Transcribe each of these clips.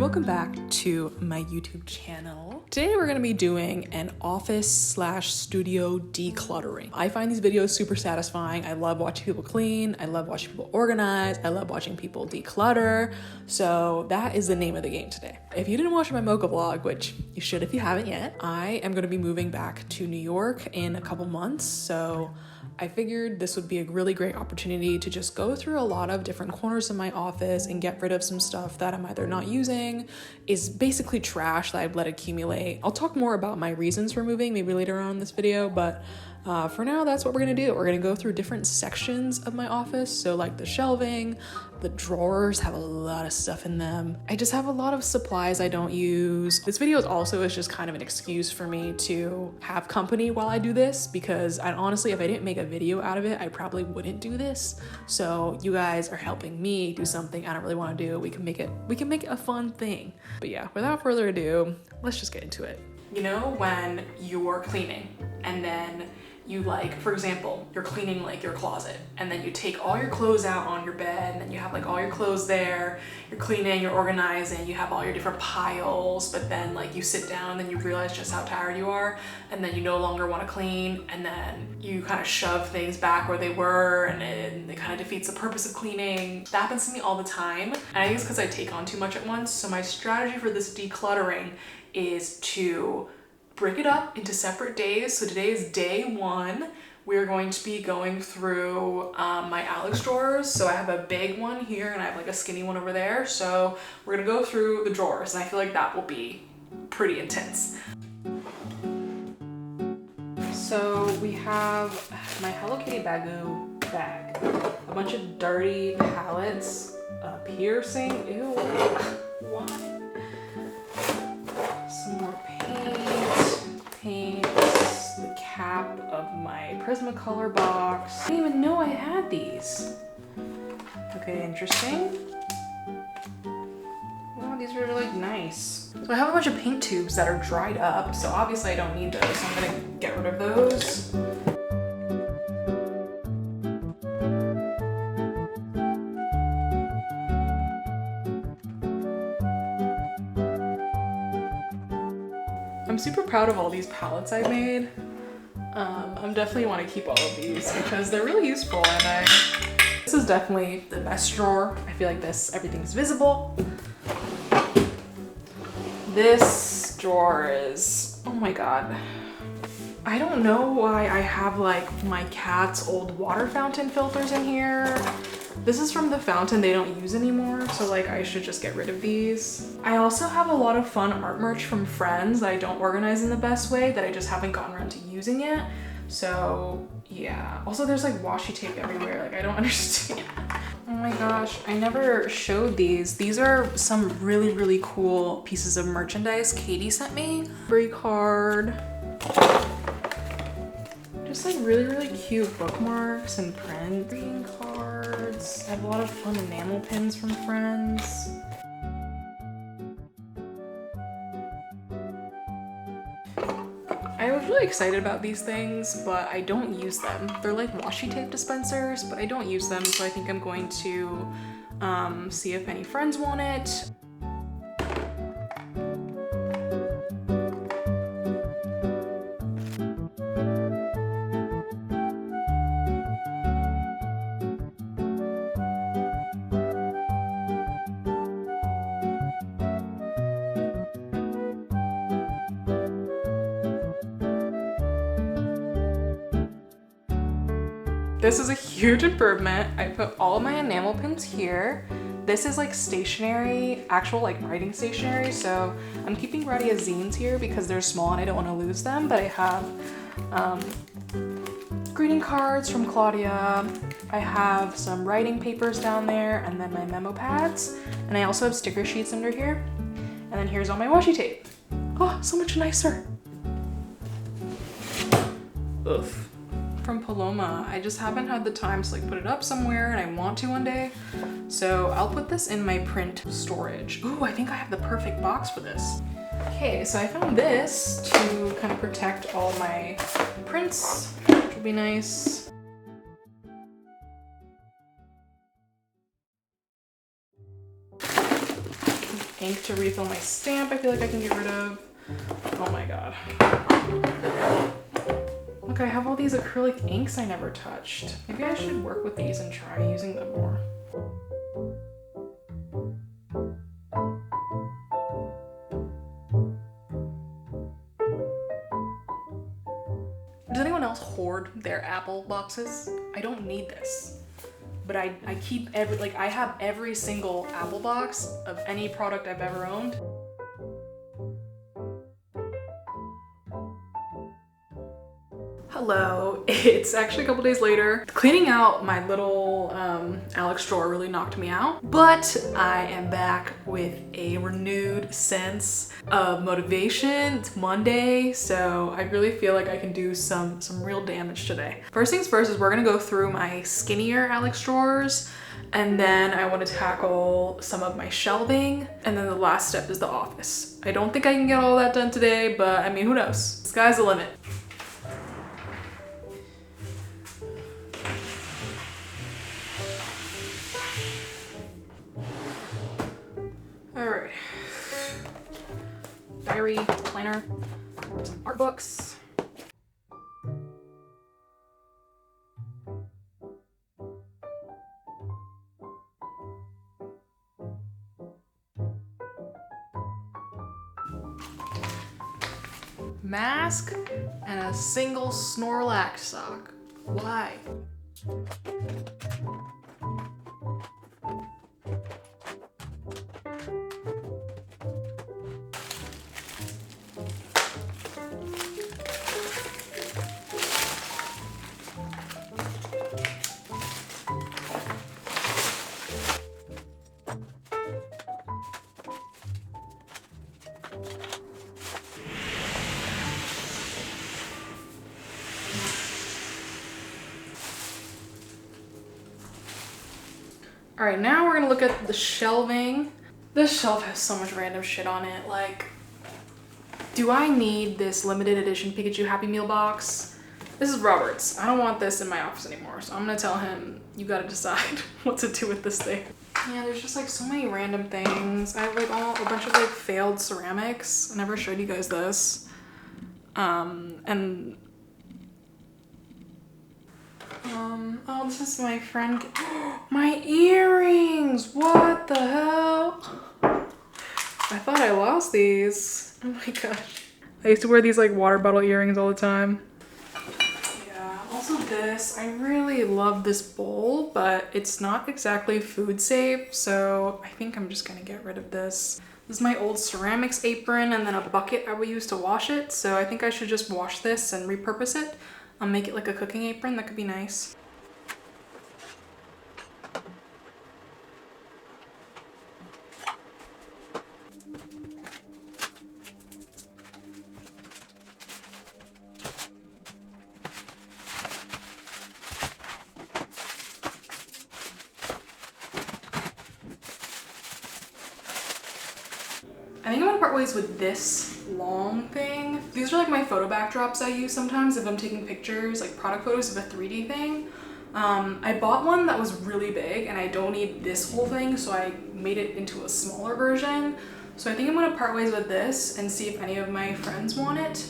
welcome back to my YouTube channel. Today we're gonna be doing an office/studio decluttering. I find these videos super satisfying. I love watching people clean. I love watching people organize. I love watching people declutter. So that is the name of the game today. If you didn't watch my mocha vlog, which you should if you haven't yet, I am gonna be moving back to New York in a couple months. So I figured this would be a really great opportunity to just go through a lot of different corners of my office and get rid of some stuff that I'm either not using, is basically trash that I've let accumulate. I'll talk more about my reasons for moving maybe later on in this video, but for now, that's what we're gonna do. We're gonna go through different sections of my office. So like the shelving, the drawers have a lot of stuff in them. I just have a lot of supplies I don't use. This video is just kind of an excuse for me to have company while I do this, because honestly, if I didn't make a video out of it, I probably wouldn't do this. So you guys are helping me do something I don't really want to do. We can make it a fun thing. But yeah, without further ado, let's just get into it. You know, when you're cleaning and then you for example, you're cleaning your closet and then you take all your clothes out on your bed and then you have all your clothes there, you're cleaning, you're organizing, you have all your different piles, but then you sit down and then you realize just how tired you are and then you no longer want to clean and then you kind of shove things back where they were and it kind of defeats the purpose of cleaning. That happens to me all the time. And I think it's because I take on too much at once. So my strategy for this decluttering is to break it up into separate days. So today is day one. We're going to be going through my Alex drawers. So I have a big one here and I have a skinny one over there. So we're gonna go through the drawers and I feel like that will be pretty intense. So we have my Hello Kitty Bagoo bag, a bunch of dirty palettes, a piercing, ew, what? Some more paints, the cap of my Prismacolor box. I didn't even know I had these. Okay, interesting. Wow, these are really nice. So I have a bunch of paint tubes that are dried up, so obviously I don't need those, so I'm gonna get rid of those. I'm super proud of all these palettes I made. I'm definitely want to keep all of these because they're really useful, and this is definitely the best drawer. I feel like everything's visible. This drawer is, oh my God. I don't know why I have my cat's old water fountain filters in here. This is from the fountain they don't use anymore, so I should just get rid of these. I also have a lot of fun art merch from friends that I don't organize in the best way, that I just haven't gotten around to using yet. So yeah. Also there's washi tape everywhere, I don't understand. Oh my gosh, I never showed these. These are some really, really cool pieces of merchandise Katie sent me. Library card. Just really, really cute bookmarks and print. Green cards. I have a lot of fun enamel pins from friends. I was really excited about these things, but I don't use them. They're like washi tape dispensers, but I don't use them, so I think I'm going to see if any friends want it. This is a huge improvement. I put all of my enamel pins here. This is stationery, actual writing stationery. So I'm keeping Radia zines here because they're small and I don't want to lose them. But I have greeting cards from Claudia. I have some writing papers down there and then my memo pads. And I also have sticker sheets under here. And then here's all my washi tape. Oh, so much nicer. Ugh. From Paloma. I just haven't had the time to put it up somewhere, and I want to one day. So I'll put this in my print storage. Ooh, I think I have the perfect box for this. Okay, so I found this to kind of protect all my prints, which will be nice. ink to refill my stamp I feel like I can get rid of. Oh my god. Look, I have all these acrylic inks I never touched. Maybe I should work with these and try using them more. Does anyone else hoard their Apple boxes? I don't need this. But I keep I have every single Apple box of any product I've ever owned. Hello, it's actually a couple days later. Cleaning out my little Alex drawer really knocked me out, but I am back with a renewed sense of motivation. It's Monday, so I really feel like I can do some real damage today. First things first is we're gonna go through my skinnier Alex drawers, and then I want to tackle some of my shelving, and then the last step is the office. I don't think I can get all that done today, but I mean, who knows? Sky's the limit. Alright. Diary, planner, some art books. Mask and a single Snorlax sock. Why? All right, now we're gonna look at the shelving. This shelf has so much random shit on it. Like, do I need this limited edition Pikachu Happy Meal box? This is Robert's. I don't want this in my office anymore, so I'm gonna tell him, you gotta decide what to do with this thing. Yeah, there's just like so many random things. I have like a bunch of like failed ceramics. I never showed you guys this. Oh, this is my friend. My earrings! What the hell? I thought I lost these. Oh my gosh. I used to wear these like water bottle earrings all the time. Yeah, also this. I really love this bowl, but it's not exactly food safe, so I think I'm just gonna get rid of this. This is my old ceramics apron and then a bucket I would use to wash it, so I think I should just wash this and repurpose it. I'll make it like a cooking apron. That could be nice. I think I'm gonna part ways with this long thing. These are like my photo backdrops I use sometimes if I'm taking pictures, like product photos of a 3D thing. I bought one that was really big and I don't need this whole thing, so I made it into a smaller version. So I think I'm gonna part ways with this and see if any of my friends want it.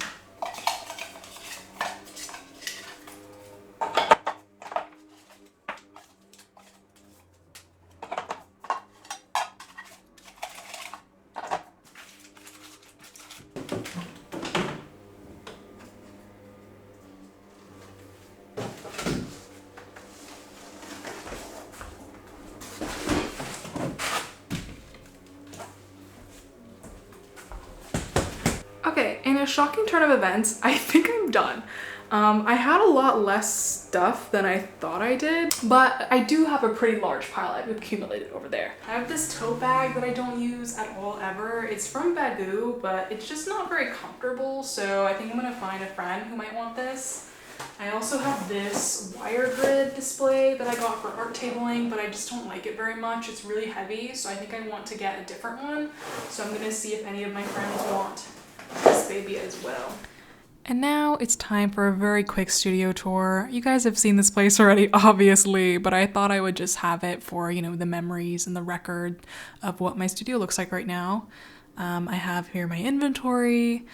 Okay, in a shocking turn of events, I think I'm done. I had a lot less stuff than I thought I did, but I do have a pretty large pile I've accumulated over there. I have this tote bag that I don't use at all ever. It's from Bagoo, but it's just not very comfortable, so I think I'm gonna find a friend who might want this. I also have this wire grid display that I got for art tabling, but I just don't like it very much. It's really heavy, so I think I want to get a different one. So I'm gonna see if any of my friends want this baby as well. And now it's time for a very quick studio tour. You guys have seen this place already, obviously, but I thought I would just have it for, you know, the memories and the record of what my studio looks like right now. I have here my inventory.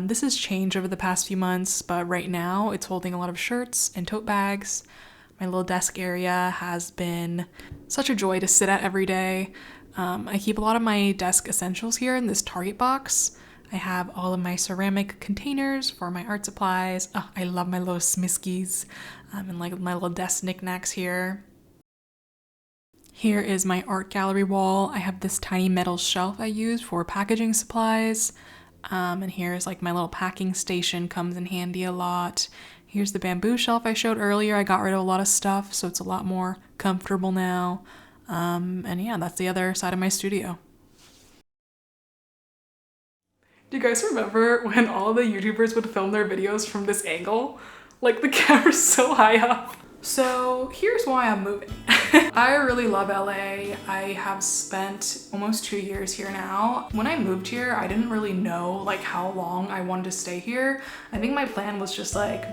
This has changed over the past few months, but right now it's holding a lot of shirts and tote bags. My little desk area has been such a joy to sit at every day. I keep a lot of my desk essentials here in this Target box. I have all of my ceramic containers for my art supplies. Oh, I love my little smiskies and like my little desk knickknacks here. Here is my art gallery wall. I have this tiny metal shelf I use for packaging supplies. And here's like my little packing station, comes in handy a lot. Here's the bamboo shelf I showed earlier. I got rid of a lot of stuff, so it's a lot more comfortable now. And yeah, that's the other side of my studio. Do you guys remember when all the YouTubers would film their videos from this angle? Like the camera's so high up. So here's why I'm moving. I really love LA. I have spent almost 2 years here now. When I moved here, I didn't really know like how long I wanted to stay here. I think my plan was just like,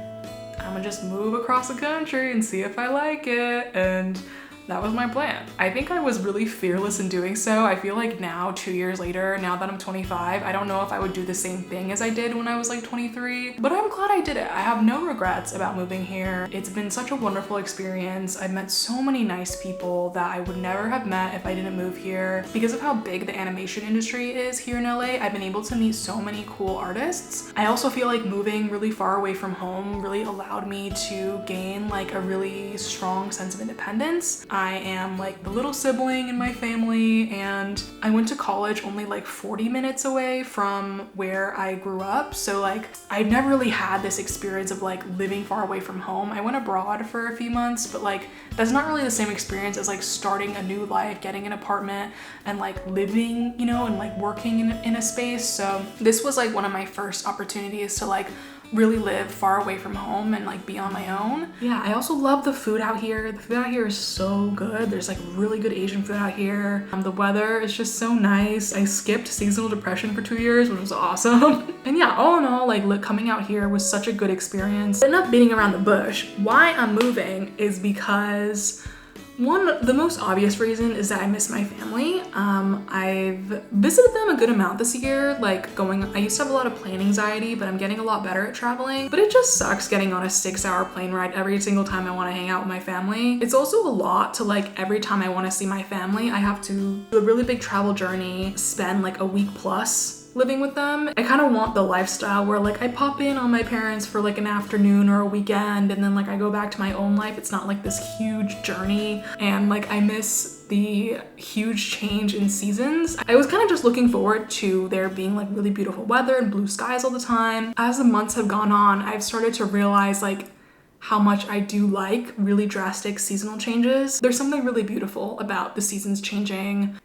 I'm gonna just move across the country and see if I like it. And that was my plan. I think I was really fearless in doing so. I feel like now, 2 years later, now that I'm 25, I don't know if I would do the same thing as I did when I was like 23, but I'm glad I did it. I have no regrets about moving here. It's been such a wonderful experience. I've met so many nice people that I would never have met if I didn't move here. Because of how big the animation industry is here in LA, I've been able to meet so many cool artists. I also feel like moving really far away from home really allowed me to gain like a really strong sense of independence. I am like the little sibling in my family, and I went to college only like 40 minutes away from where I grew up. So like I've never really had this experience of like living far away from home. I went abroad for a few months, but like that's not really the same experience as like starting a new life, getting an apartment and like living, you know, and like working in a space. So this was like one of my first opportunities to like really live far away from home and like be on my own. Yeah, I also love the food out here. The food out here is so good. There's like really good Asian food out here. The weather is just so nice. I skipped seasonal depression for 2 years, which was awesome. And yeah, all in all, like coming out here was such a good experience. Enough beating around the bush. Why I'm moving is because the most obvious reason is that I miss my family. I've visited them a good amount this year, I used to have a lot of plane anxiety, but I'm getting a lot better at traveling. But it just sucks getting on a 6-hour plane ride every single time I want to hang out with my family. It's also a lot to every time I want to see my family, I have to do a really big travel journey, spend like a week plus living with them. I kind of want the lifestyle where I pop in on my parents for an afternoon or a weekend, and then I go back to my own life. It's not like this huge journey, and I miss the huge change in seasons. I was kind of just looking forward to there being really beautiful weather and blue skies all the time. As the months have gone on, I've started to realize how much I do like really drastic seasonal changes. There's something really beautiful about the seasons changing.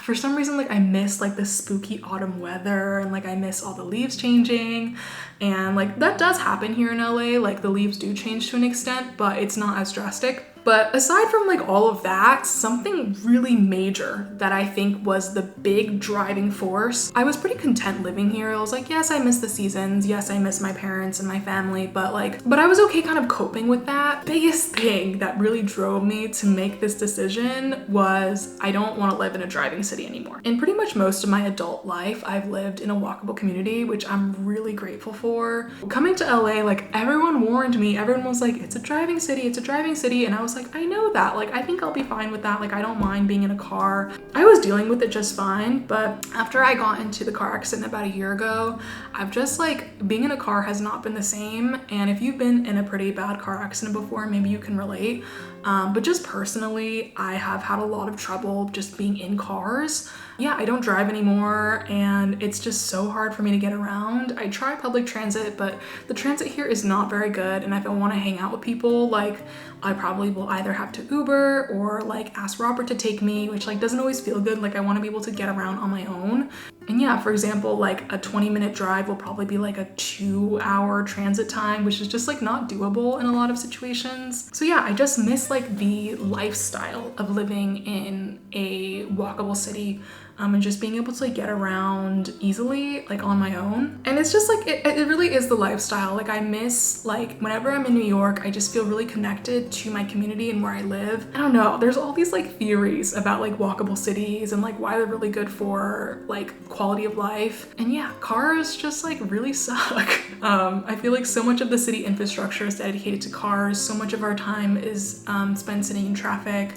For some reason, I miss the spooky autumn weather, and I miss all the leaves changing, and that does happen here in LA. The leaves do change to an extent, but it's not as drastic. But aside from all of that, something really major that I think was the big driving force, I was pretty content living here. I was yes, I miss the seasons. Yes, I miss my parents and my family, but I was okay kind of coping with that. Biggest thing that really drove me to make this decision was I don't want to live in a driving city anymore. In pretty much most of my adult life, I've lived in a walkable community, which I'm really grateful for. Coming to LA, everyone warned me. Everyone was it's a driving city, it's a driving city, and I was I know that. I think I'll be fine with that. I don't mind being in a car. I was dealing with it just fine, but after I got into the car accident about a year ago, I've just being in a car has not been the same. And if you've been in a pretty bad car accident before, maybe you can relate. But just personally, I have had a lot of trouble just being in cars. Yeah, I don't drive anymore, and it's just so hard for me to get around. I try public transit, but the transit here is not very good, and if I want to hang out with people, I probably will either have to Uber or ask Robert to take me, which doesn't always feel good. I want to be able to get around on my own. And yeah, for example, a 20-minute drive will probably be a 2-hour transit time, which is just not doable in a lot of situations. So yeah, I just miss the lifestyle of living in a walkable city, and just being able to like get around easily like on my own. And it's just like it really is the lifestyle. Like I miss, like whenever I'm in New York, I just feel really connected to my community and where I live. I don't know, there's all these like theories about like walkable cities and like why they're really good for like quality of life. And yeah, cars just like really suck. I feel like so much of the city infrastructure is dedicated to cars. So much of our time is spent sitting in traffic.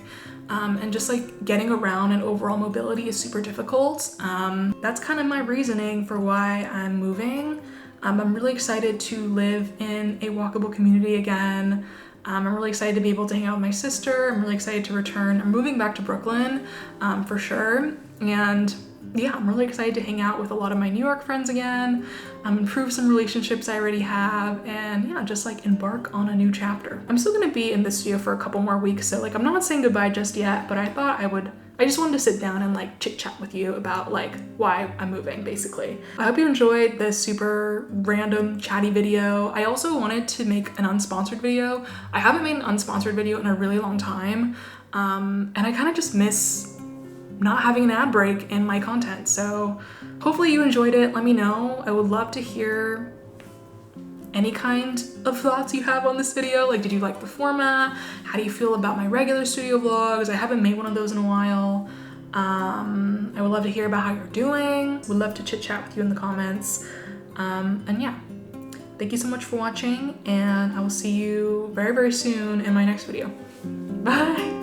And just like getting around and overall mobility is super difficult. That's kind of my reasoning for why I'm moving. I'm really excited to live in a walkable community again. I'm really excited to be able to hang out with my sister. I'm really excited to return. I'm moving back to Brooklyn for sure. And yeah, I'm really excited to hang out with a lot of my New York friends again, improve some relationships I already have, and yeah, just like embark on a new chapter. I'm still gonna be in this studio for a couple more weeks, so like I'm not saying goodbye just yet, but I thought I just wanted to sit down and like chit chat with you about like why I'm moving, basically. I hope you enjoyed this super random chatty video. I also wanted to make an unsponsored video. I haven't made an unsponsored video in a really long time, and I kind of just miss not having an ad break in my content. So hopefully you enjoyed it. Let me know. I would love to hear any kind of thoughts you have on this video. Like, did you like the format? How do you feel about my regular studio vlogs? I haven't made one of those in a while. I would love to hear about how you're doing. Would love to chit chat with you in the comments. And yeah, thank you so much for watching, and I will see you very, very soon in my next video. Bye.